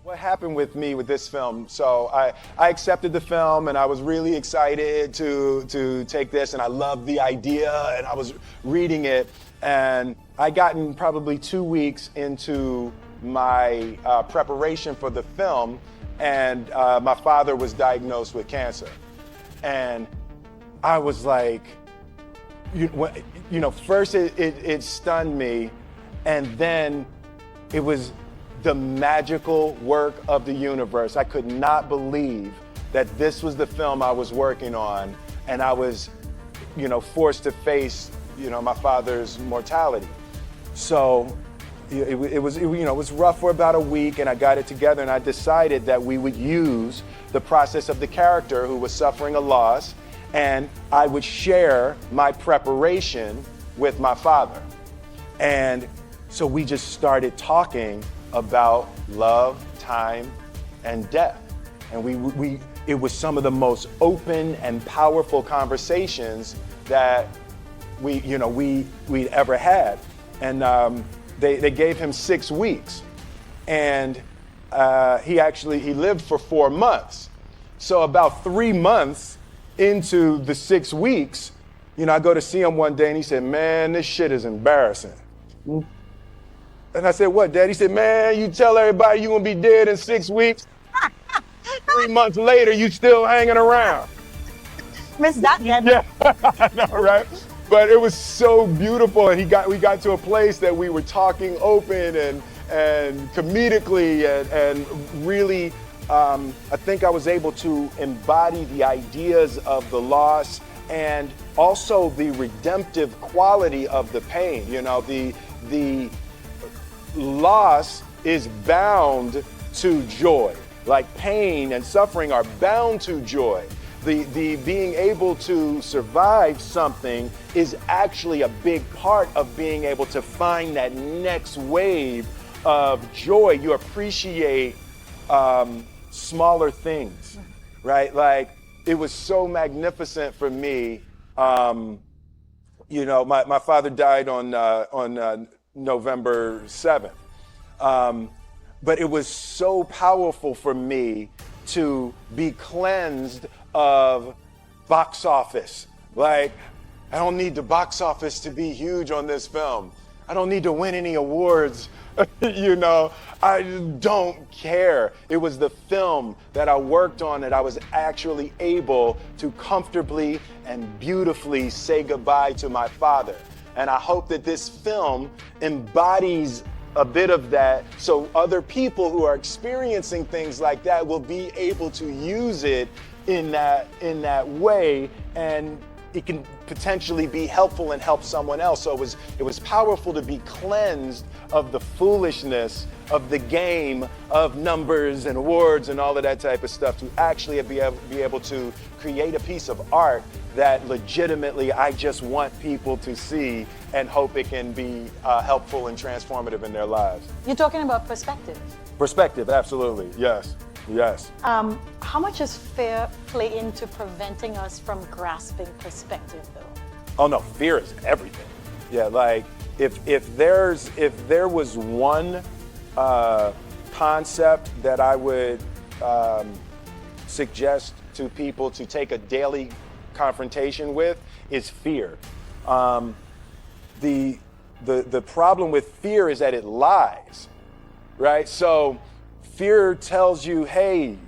What happened with me with this film? So I accepted the film and I was really excited to take this, and I loved the idea, and I was reading it, and I gotten probably 2 weeks into my preparation for the film, and my father was diagnosed with cancer. And I was like, first it stunned me, and then it was the magical work of the universe. I could not believe that this was the film I was working on, and I was, forced to face, my father's mortality. So it was rough for about a week, and I got it together, and I decided that we would use the process of the character who was suffering a loss, and I would share my preparation with my father. And so we just started talking about love, time, and death. And it was some of the most open and powerful conversations that we'd ever had. And they gave him 6 weeks, and he lived for 4 months. So about 3 months into the 6 weeks, I go to see him one day, and he said, "Man, this shit is embarrassing." And I said, "What, Dad?" He said, "Man, you tell everybody you're gonna be dead in 6 weeks. 3 months later, you still hanging around." Miss that, Dad. Yeah, I know, right? But it was so beautiful, and we got to a place that we were talking open and comedically, and really, I think I was able to embody the ideas of the loss and also the redemptive quality of the pain. The loss is bound to joy. Like pain and suffering are bound to joy. The being able to survive something is actually a big part of being able to find that next wave of joy. You appreciate smaller things, right? Like, it was so magnificent for me. My father died on November 7th. But it was so powerful for me to be cleansed of box office. Like, I don't need the box office to be huge on this film. I don't need to win any awards. I don't care. It was the film that I worked on that I was actually able to comfortably and beautifully say goodbye to my father. And I hope that this film embodies a bit of that, so other people who are experiencing things like that will be able to use it in that way, and it can potentially be helpful and help someone else. So it was powerful to be cleansed of the foolishness of the game of numbers and awards and all of that type of stuff, to actually be able to create a piece of art that legitimately I just want people to see and hope it can be helpful and transformative in their lives. You're talking about perspective. Perspective, absolutely, yes. How much does fear play into preventing us from grasping perspective, though? Oh no, fear is everything. Yeah, like if there was one concept that I would suggest to people to take a daily confrontation with, is fear. The problem with fear is that it lies, right? So fear tells you, hey,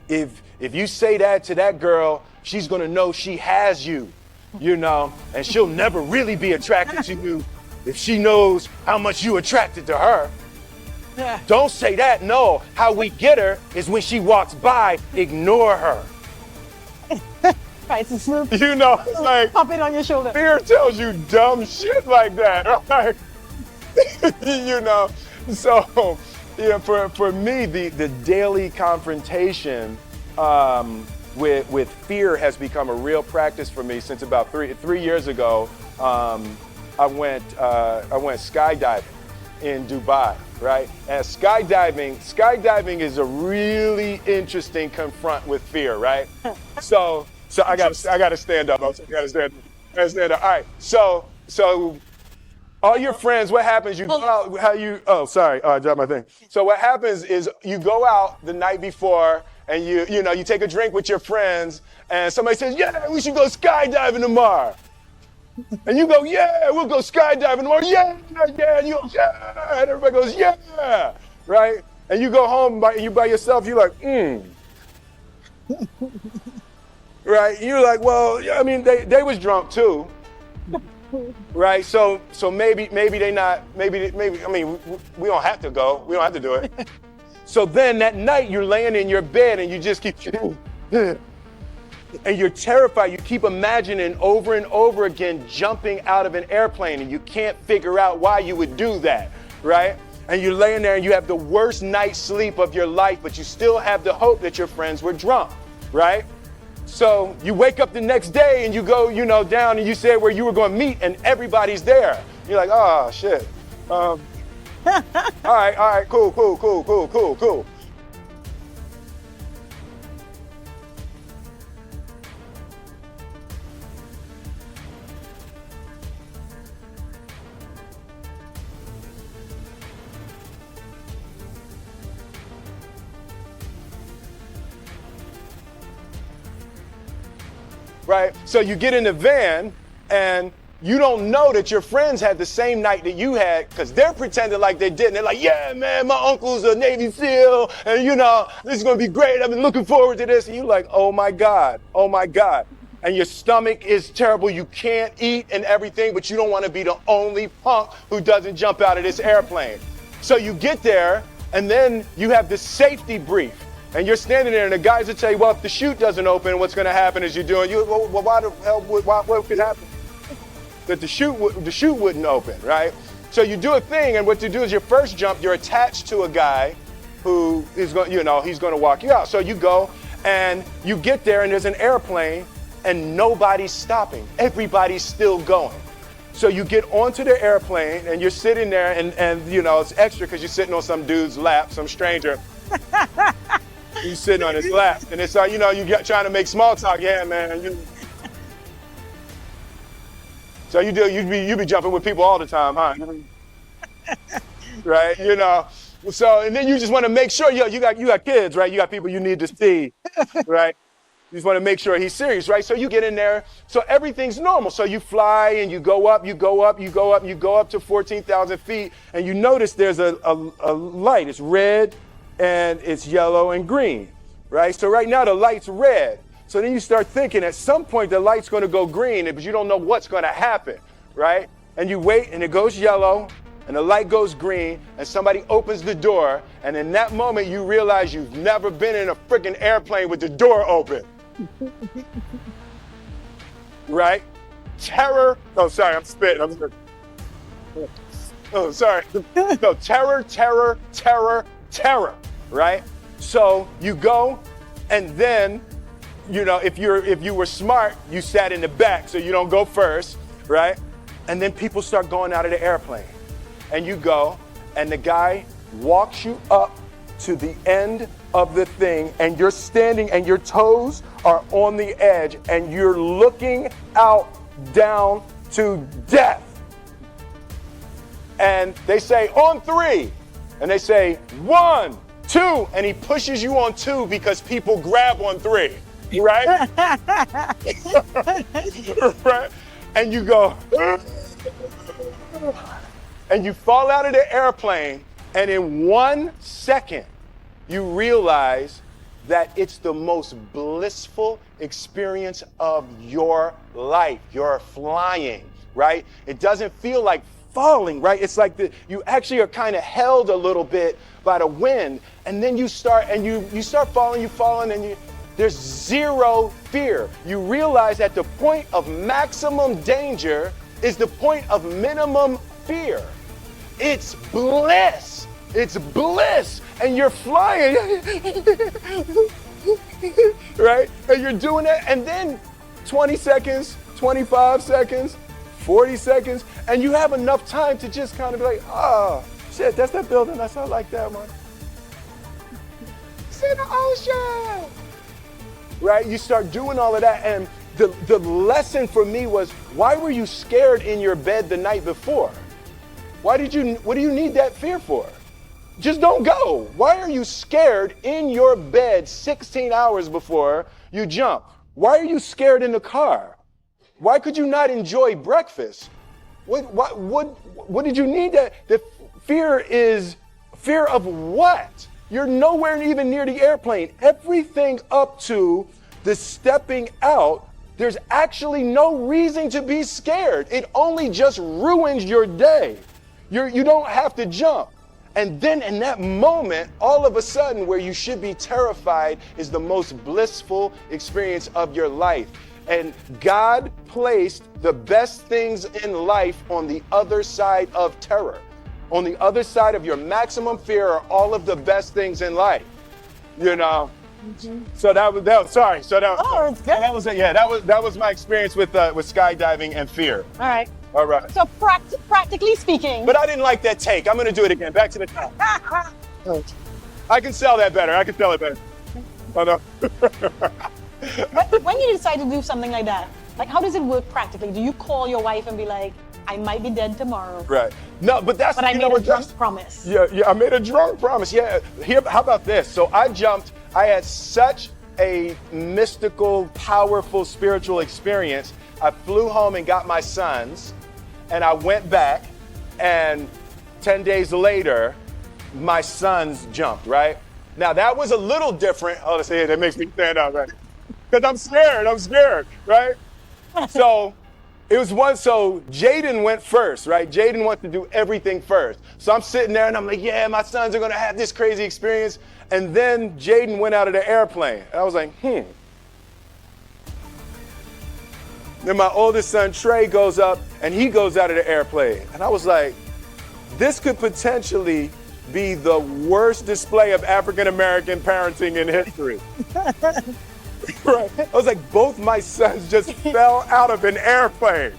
if you say that to that girl, she's gonna know she has you, and she'll never really be attracted to you if she knows how much you attracted to her. Yeah. Don't say that. No, how we get her is when she walks by, ignore her. Right, it's smooth. It's like pop it on your shoulder. Fear tells you dumb shit like that, right? So for me, the daily confrontation with fear has become a real practice for me since about three years ago. I went skydiving in Dubai, right? And skydiving is a really interesting confront with fear, right? So I gotta stand up. I gotta stand up. All right. So all your friends, what happens, you go out, I dropped my thing. So what happens is you go out the night before and you take a drink with your friends and somebody says, yeah, we should go skydiving tomorrow. And you go, yeah, we'll go skydiving tomorrow. Yeah, yeah. And you go, yeah. And everybody goes, yeah. Right? And you go home you by yourself, you're like, Right? You're like, well, I mean, they was drunk too. Right? So maybe they not, I mean, we don't have to go. We don't have to do it. So then that night you're laying in your bed and you just keep, and you're terrified. You keep imagining over and over again jumping out of an airplane and you can't figure out why you would do that, right? And you're laying there and you have the worst night's sleep of your life, but you still have the hope that your friends were drunk, right? So you wake up the next day and you go, down and you say where you were going to meet and everybody's there. You're like, oh, shit. All right, cool. Right? So you get in the van and you don't know that your friends had the same night that you had because they're pretending like they didn't. They're like, yeah, man, my uncle's a Navy SEAL and this is going to be great. I've been looking forward to this. And you're like, oh my God. And your stomach is terrible. You can't eat and everything, but you don't want to be the only punk who doesn't jump out of this airplane. So you get there and then you have this safety brief. And you're standing there, and the guys will tell you, well, if the chute doesn't open, what's going to happen is why the hell, what could happen? That the chute wouldn't open, right? So you do a thing, and what you do is your first jump, you're attached to a guy who is going, he's going to walk you out. So you go, and you get there, and there's an airplane, and nobody's stopping. Everybody's still going. So you get onto the airplane, and you're sitting there, and it's extra because you're sitting on some dude's lap, some stranger. He's sitting on his lap, and it's like, trying to make small talk. Yeah, man. So you be jumping with people all the time, huh? Right? So, and then you just want to make sure, you got kids, right? You got people you need to see, right? You just want to make sure he's serious, right? So you get in there, so everything's normal. So you fly and you go up to 14,000 feet, and you notice there's a light. It's red, and it's yellow and green, right? So right now the light's red. So then you start thinking at some point the light's going to go green, but you don't know what's going to happen, right? And you wait and it goes yellow and the light goes green and somebody opens the door, and in that moment you realize you've never been in a freaking airplane with the door open. Right? Terror. Oh, sorry, I'm spitting. Oh, sorry. No, terror, right? So you go, and then, if you were smart, you sat in the back so you don't go first, right? And then people start going out of the airplane, and you go, and the guy walks you up to the end of the thing, and you're standing, and your toes are on the edge, and you're looking out down to death. And they say, on 3. And they say, 1, 2, and he pushes you on 2 because people grab on 3, right? Right? And you go, and you fall out of the airplane, and in 1 second, you realize that it's the most blissful experience of your life. You're flying, right? It doesn't feel like falling, right? It's like you actually are kind of held a little bit by the wind, and then you start falling, and there's zero fear. You realize that the point of maximum danger is the point of minimum fear. It's bliss. It's bliss, and you're flying, right? And you're doing that, and then 20 seconds, 25 seconds, 40 seconds, and you have enough time to just kind of be like, oh, shit, that's that building. I like that one. It's in the ocean. Right? You start doing all of that, and the lesson for me was, why were you scared in your bed the night before? What do you need that fear for? Just don't go. Why are you scared in your bed 16 hours before you jump? Why are you scared in the car? Why could you not enjoy breakfast? What did you need that? The fear is fear of what? You're nowhere even near the airplane. Everything up to the stepping out, there's actually no reason to be scared. It only just ruins your day. You don't have to jump. And then in that moment, all of a sudden, where you should be terrified is the most blissful experience of your life. And God placed the best things in life on the other side of terror. On the other side of your maximum fear are all of the best things in life. You know? Mm-hmm. So that was sorry. So that Oh, it's good. that was yeah, that was my experience with skydiving and fear. All right. All right. So practically speaking. But I didn't like that take. I'm going to do it again. Back to the top. I can sell that better. I can sell it better. Oh, no. But when you decide to do something like that, like how does it work practically? Do you call your wife and be like, I might be dead tomorrow? Right. No, but that's... But I made a drunk promise. Yeah, I made a drunk promise. Yeah. How about this? So I jumped. I had such a mystical, powerful, spiritual experience. I flew home and got my sons. And I went back, and 10 days later, my sons jumped, right? Now, that was a little different. Oh, let's see, that makes me stand up, right? Because I'm scared, right? So so Jaden went first, right? Jaden wants to do everything first. So I'm sitting there, and I'm like, yeah, my sons are going to have this crazy experience. And then Jaden went out of the airplane. And I was like, Then my oldest son, Trey, goes up, and he goes out of the airplane. And I was like, this could potentially be the worst display of African-American parenting in history. Right? I was like, both my sons just fell out of an airplane.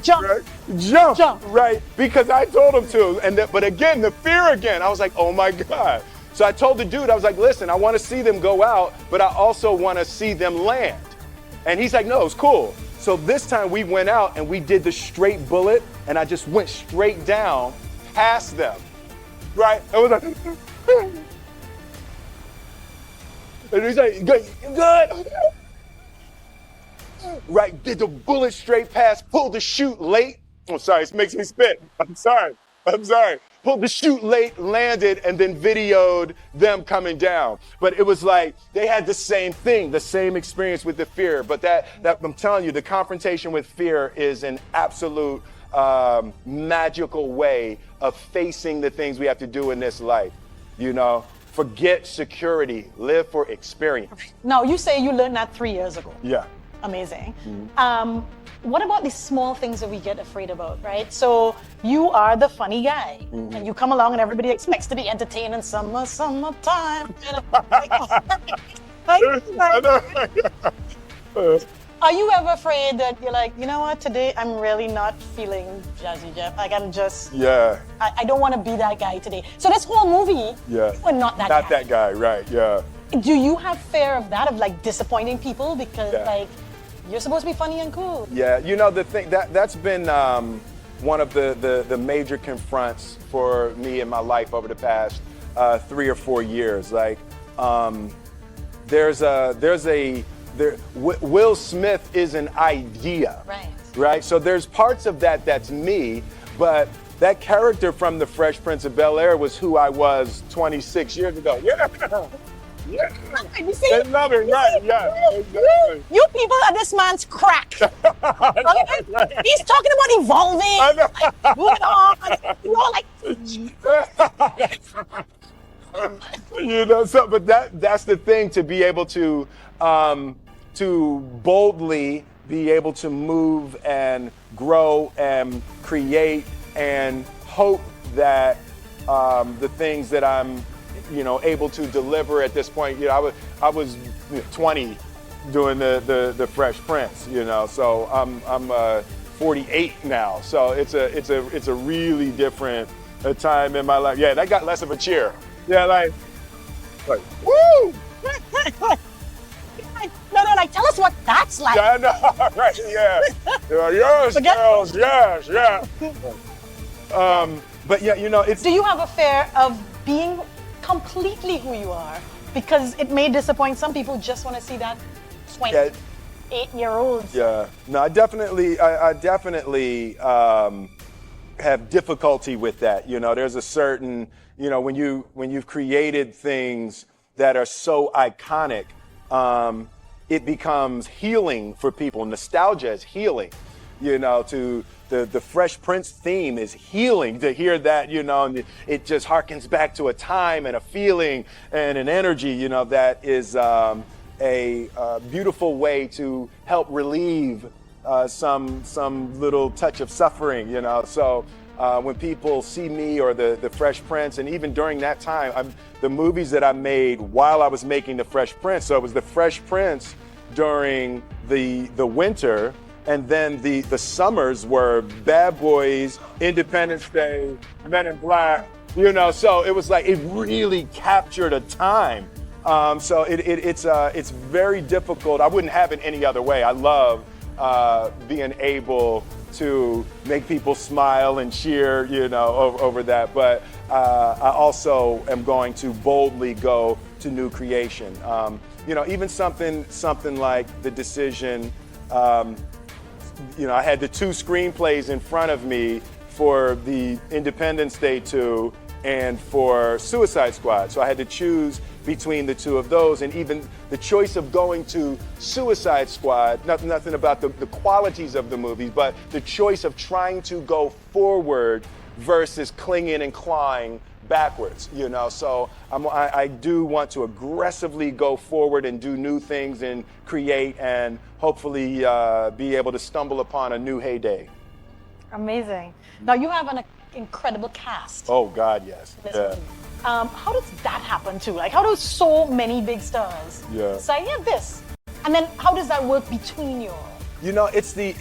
Jump. Right? Jump. Right? Because I told them to. But again, the fear again. I was like, oh my God. So I told the dude, I was like, listen, I want to see them go out, but I also want to see them land. And he's like, no, it's cool. So this time we went out and we did the straight bullet, and I just went straight down past them, right? It was like, and he's like, good. Right, did the bullet straight past, pulled the chute late. Oh, sorry, it makes me spit. I'm sorry. Pulled the chute late, landed, and then videoed them coming down. But it was like, they had the same thing, the same experience with the fear. But that I'm telling you, the confrontation with fear is an absolute magical way of facing the things we have to do in this life. You know, forget security, live for experience. Now, you say you learned that 3 years ago. Yeah. Amazing. Mm-hmm. What about the small things that we get afraid about, right? So you are the funny guy, mm-hmm. and you come along and everybody expects to be entertained in summertime. Are you ever afraid that you're like, you know what, today I'm really not feeling Jazzy Jeff. Like I'm just, I don't want to be that guy today. So this whole movie, you are not that guy. Not that guy, right, yeah. Do you have fear of that, of like disappointing people because like, you're supposed to be funny and cool? Yeah, you know, the thing that's been one of the major confronts for me in my life over the past 3 or 4 years. Like, Will Smith is an idea, right? So there's parts of that's me, but that character from The Fresh Prince of Bel-Air was who I was 26 years ago. Yeah. You see? They love it, right? Yeah. Exactly. You people are this man's crack. Okay? He's talking about evolving, like, moving on. You're all like, you know. So, but that's the thing, to be able to boldly be able to move and grow and create and hope that the things that I'm able to deliver at this point. I was 20 doing the Fresh Prince, so I'm 48 now. So it's a really different time in my life. Yeah, that got less of a cheer. Yeah, like woo! No, like tell us what that's like. Yeah, I know, right? Yeah. Yes, girls, yes. But yeah, it's. Do you have a fear of being completely who you are? Because it may disappoint some people who just want to see that 28-year-old. Yeah, no, I definitely have difficulty with that. There's a certain, when you've created things that are so iconic, it becomes healing for people. Nostalgia is healing. To the Fresh Prince theme is healing to hear that, and it just harkens back to a time and a feeling and an energy, that is a beautiful way to help relieve some little touch of suffering, So when people see me or the Fresh Prince, and even during that time, the movies that I made while I was making the Fresh Prince, so it was the Fresh Prince during the winter. And then the summers were Bad Boys, Independence Day, Men in Black, so it was like, it really captured a time. So it's very difficult. I wouldn't have it any other way. I love being able to make people smile and cheer, over that. But I also am going to boldly go to new creation. Even something like the decision, I had the two screenplays in front of me for the Independence Day 2 and for Suicide Squad. So I had to choose between the two of those, and even the choice of going to Suicide Squad, nothing about the qualities of the movies, but the choice of trying to go forward versus clinging and clawing backwards, So I do want to aggressively go forward and do new things and create and hopefully be able to stumble upon a new heyday. Amazing. Now you have an incredible cast. Oh God, yes. Yeah. How does that happen too? Like, how do so many big stars say, yeah, this? And then how does that work between you all? It's the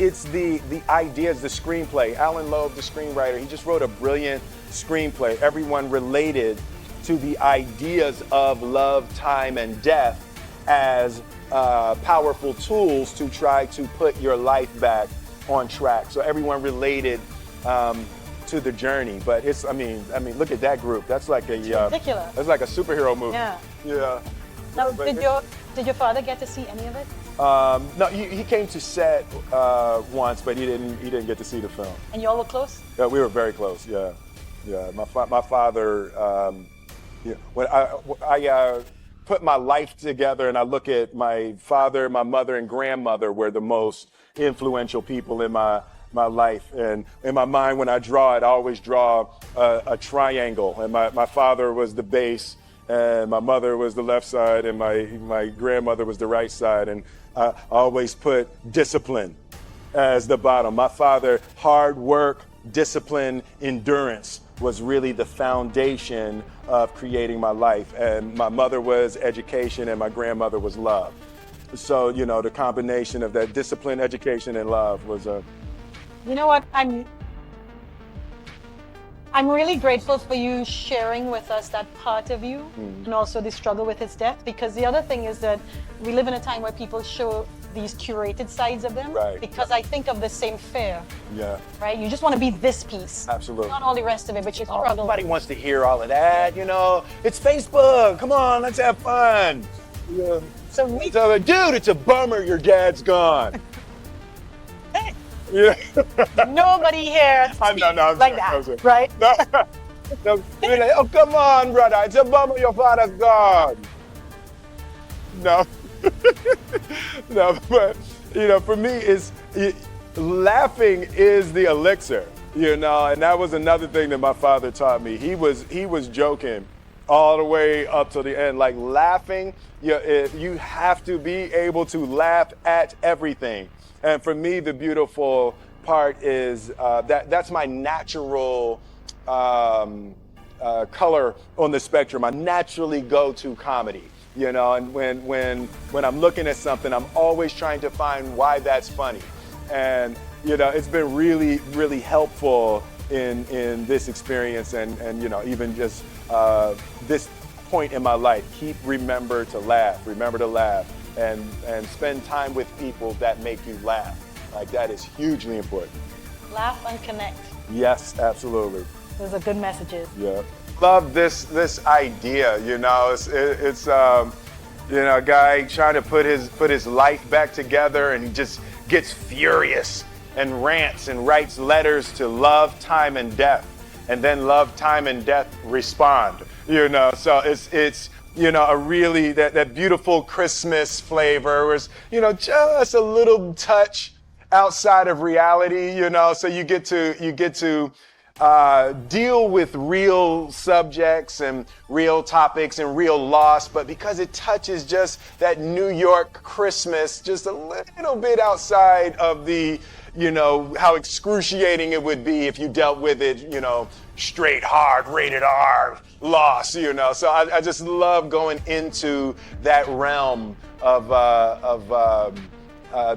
ideas, the screenplay. Alan Loeb, the screenwriter, he just wrote a brilliant screenplay. Everyone related to the ideas of love, time, and death as powerful tools to try to put your life back on track. So everyone related to the journey. But it's, I mean, look at that group. That's like ridiculous. That's like a superhero movie. Yeah. Yeah. Now, did your father get to see any of it? No, he came to set once, but he didn't get to see the film. And y'all were close? Yeah, we were very close. Yeah. My father. When I put my life together and I look at my father, my mother, and grandmother were the most influential people in my life. And in my mind, when I draw it, I always draw a triangle. And my father was the base, and my mother was the left side, and my grandmother was the right side. And I always put discipline as the bottom. My father, hard work, discipline, endurance was really the foundation of creating my life. And my mother was education, and my grandmother was love. So, the combination of that discipline, education, and love was a... You know what? I'm really grateful for you sharing with us that part of you, and also the struggle with his death, because the other thing is that we live in a time where people show these curated sides of them. Right. Because I think of the same fear. Yeah. Right? You just want to be this piece. Absolutely. Not all the rest of it, but you struggle. Nobody wants to hear all of that, It's Facebook. Come on, let's have fun. Yeah. So dude, it's a bummer your dad's gone. Yeah. Nobody here I'm like sorry, that, right? No, like, oh, come on, brother. It's a bummer your father's gone. No. No, but, for me, laughing is the elixir, and that was another thing that my father taught me. He was joking all the way up to the end. Like, laughing, you have to be able to laugh at everything. And for me, the beautiful part is that's my natural color on the spectrum. I naturally go to comedy, and when I'm looking at something, I'm always trying to find why that's funny. And, it's been really, really helpful in this experience and even just this point in my life. Remember to laugh, and spend time with people that make you laugh. Like, that is hugely important. Laugh and connect. Yes, absolutely. Those are good messages. Yeah. Love this idea, you know, it's you know, a guy trying to put his life back together, and he just gets furious and rants and writes letters to love, time, and death, and then love, time, and death respond, you know. So it's you know, a really that beautiful Christmas flavor was, you know, just a little touch outside of reality, you know. So you get to deal with real subjects and real topics and real loss, but because it touches just that New York Christmas, just a little bit outside of the, you know, how excruciating it would be if you dealt with it, you know, straight, hard, rated R loss, you know. So I just love going into that realm of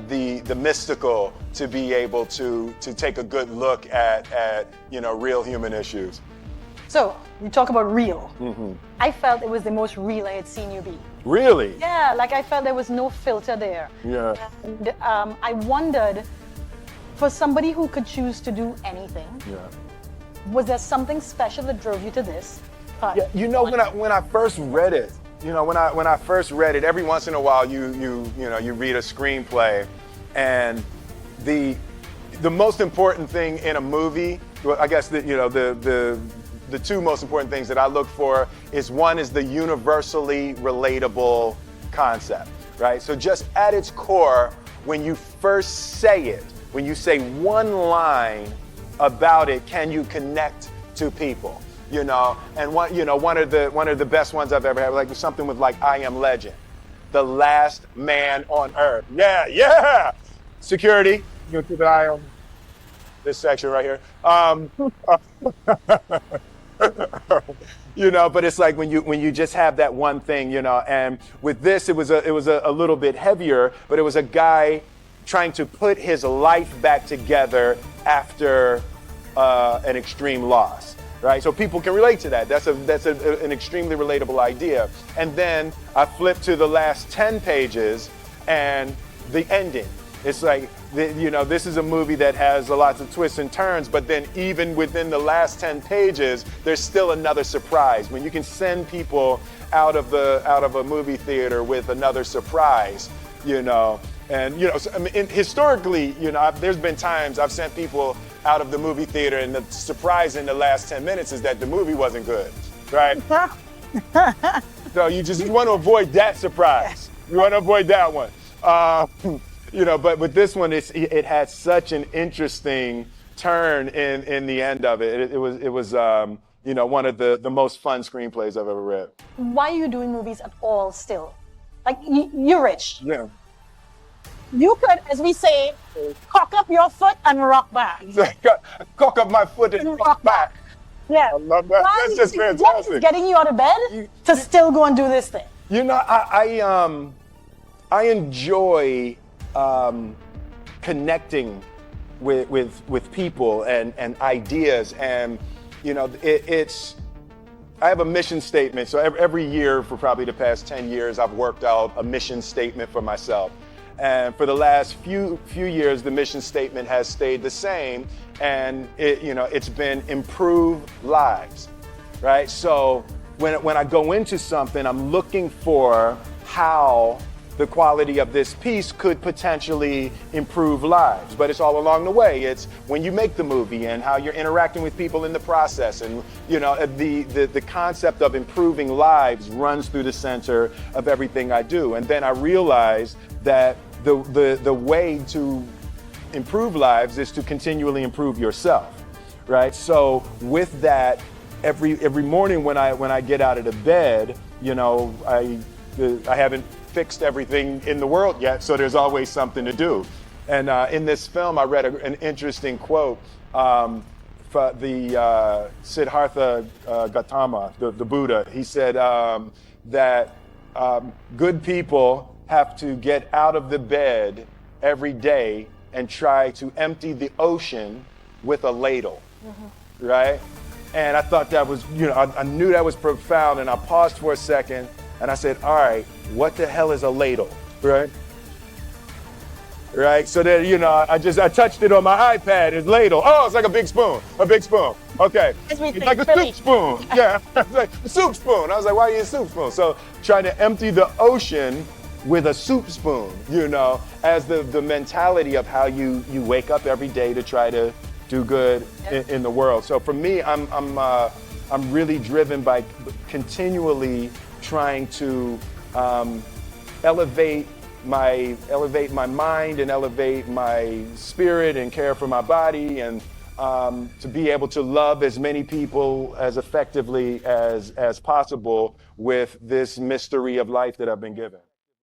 the mystical, to be able to take a good look at you know, real human issues. So you talk about real. I felt it was the most real I had seen you be. Really? Yeah, like I felt there was no filter there. Yeah. And I wondered, for somebody who could choose to do anything, Yeah. was there something special that drove you to this? Yeah, you know, when I first read it, you know, when I first read it, every once in a while you know, you read a screenplay, and the most important thing in a movie, well, I guess that, you know, the two most important things that I look for is, one is the universally relatable concept, right? So just at its core, when you first say it, when you say one line about it, can you connect to people? You know, and one of the best ones I've ever had, like something with like I Am Legend, the last man on earth. Yeah. Security, you keep an eye on this section right here. You know, but it's like when you just have that one thing, you know. And with this, it was a little bit heavier, but it was a guy trying to put his life back together after an extreme loss. Right, so people can relate to that. That's an extremely relatable idea. And then I flip to the last 10 pages and the ending. It's like, you know, this is a movie that has lots of twists and turns, but then even within the last 10 pages, there's still another surprise. When you can send people out of a movie theater with another surprise, you know. And, you know, so, I mean, historically, you know, there's been times I've sent people out of the movie theater, and the surprise in the last 10 minutes is that the movie wasn't good, right? So you want to avoid that surprise. You want to avoid that one. You know, but with this one, it had such an interesting turn in the end of it. It was you know, one of the most fun screenplays I've ever read. Why are you doing movies at all still? Like, you're rich. Yeah. You could, as we say, cock up your foot and rock back. Cock up my foot and rock back. Yeah. I love that. That's just fantastic. What is getting you out of bed to still go and do this thing? You know, I enjoy connecting with people and ideas, and you know, I have a mission statement. So every year for probably the past 10 years, I've worked out a mission statement for myself. And for the last few years, the mission statement has stayed the same, and it's been improve lives, right? So when I go into something, I'm looking for how the quality of this piece could potentially improve lives. But it's all along the way. It's when you make the movie and how you're interacting with people in the process. And you know, the concept of improving lives runs through the center of everything I do. And then I realized that the way to improve lives is to continually improve yourself, right? So with that, every morning when I get out of the bed, you know, I haven't fixed everything in the world yet, so there's always something to do. And in this film, I read an interesting quote from the Siddhartha Gautama, the Buddha. He said that good people have to get out of the bed every day and try to empty the ocean with a ladle, right? And I thought that was, you know, I knew that was profound, and I paused for a second. And I said, all right, what the hell is a ladle, right? Right, so then, you know, I touched it on my iPad, it's ladle. Oh, it's like a big spoon. Okay, As we it's think, like a Philly. soup spoon. Yeah, it's like a soup spoon. I was like, why are you a soup spoon? So trying to empty the ocean with a soup spoon, as the mentality of how you wake up every day to try to do good in the world. So for me, I'm really driven by continually trying to elevate my mind and elevate my spirit and care for my body, and to be able to love as many people as effectively as possible with this mystery of life that I've been given.